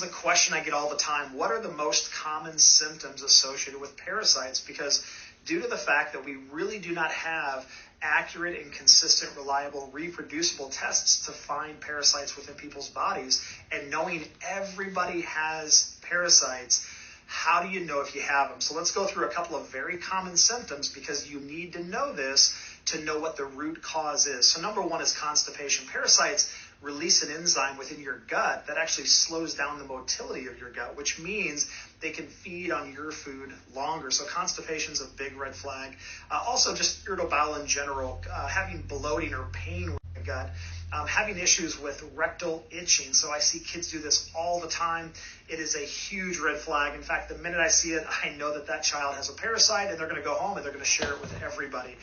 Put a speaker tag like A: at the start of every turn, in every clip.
A: a question I get all the time. What are the most common symptoms associated with parasites? Because due to the fact that we really do not have accurate and consistent, reliable, reproducible tests to find parasites within people's bodies, and knowing everybody has parasites, how do you know if you have them? So let's go through a couple of very common symptoms, because you need to know this to know what the root cause is. So number one is constipation. Parasites release an enzyme within your gut that actually slows down the motility of your gut, which means they can feed on your food longer. So constipation is a big red flag. Also, just irritable bowel in general, having bloating or pain with the gut, having issues with rectal itching. So I see kids do this all the time. It is a huge red flag. In fact, the minute I see it, I know that that child has a parasite, and they're going to go home and they're going to share it with everybody.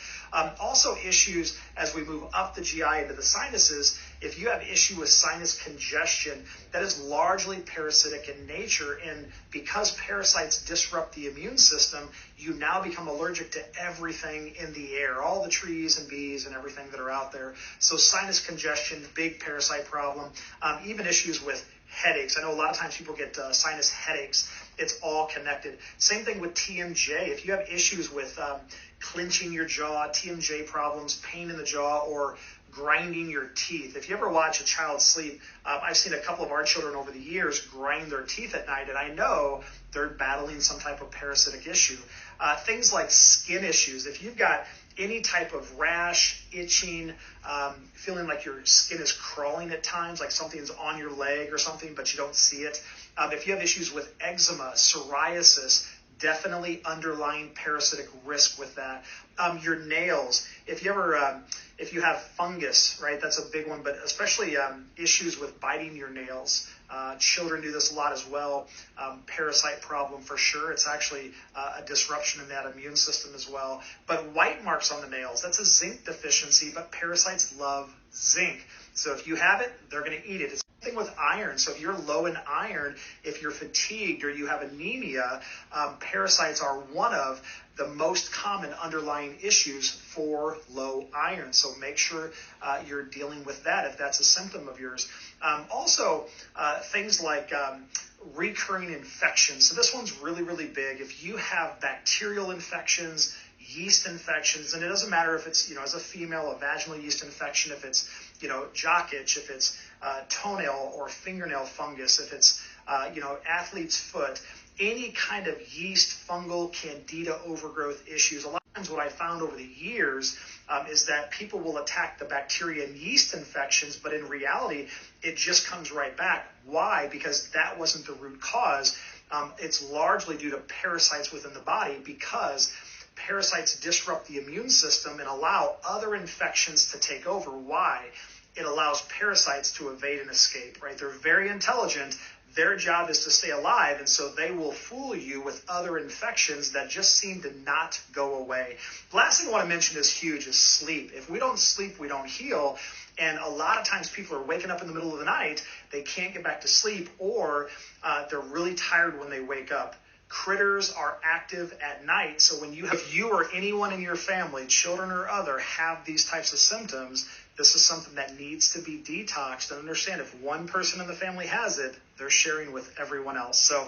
A: Also, issues as we move up the GI into the sinuses. If you have issue with sinus congestion, that is largely parasitic in nature. And because parasites disrupt the immune system, you now become allergic to everything in the air, all the trees and bees and everything that are out there. So sinus congestion, big parasite problem. Even issues with headaches. I know a lot of times people get sinus headaches. It's all connected. Same thing with TMJ. If you have issues with clenching your jaw, TMJ problems, pain in the jaw, or grinding your teeth. If you ever watch a child sleep, I've seen a couple of our children over the years grind their teeth at night, and I know they're battling some type of parasitic issue. Things like skin issues. If you've got any type of rash, itching, feeling like your skin is crawling at times, like something's on your leg or something, but you don't see it. If you have issues with eczema, psoriasis, definitely underlying parasitic risk with that. Your nails, if you have fungus, right, that's a big one, but especially issues with biting your nails. Children do this a lot as well. Parasite problem for sure. It's actually a disruption in that immune system as well. But white marks on the nails, that's a zinc deficiency, but parasites love zinc. So if you have it, they're going to eat it. It's the same thing with iron. So if you're low in iron, if you're fatigued or you have anemia, parasites are one of the most common underlying issues for low iron. So make sure you're dealing with that if that's a symptom of yours. Also, things like recurring infections. So this one's really, really big. If you have bacterial infections, yeast infections, and it doesn't matter if it's, as a female, a vaginal yeast infection, if it's, jock itch, if it's toenail or fingernail fungus, if it's, athlete's foot, any kind of yeast, fungal, candida overgrowth issues. A lot of times what I found over the years is that people will attack the bacteria and yeast infections, but in reality, it just comes right back. Why? Because that wasn't the root cause. It's largely due to parasites within the body, because parasites disrupt the immune system and allow other infections to take over. Why? It allows parasites to evade and escape, right? They're very intelligent. Their job is to stay alive, and so they will fool you with other infections that just seem to not go away. The last thing I want to mention is huge, is sleep. If we don't sleep, we don't heal. And a lot of times people are waking up in the middle of the night, they can't get back to sleep, or they're really tired when they wake up. Critters are active at night, so if you or anyone in your family, children or other, have these types of symptoms, this is something that needs to be detoxed. And understand, if one person in the family has it, they're sharing with everyone else. So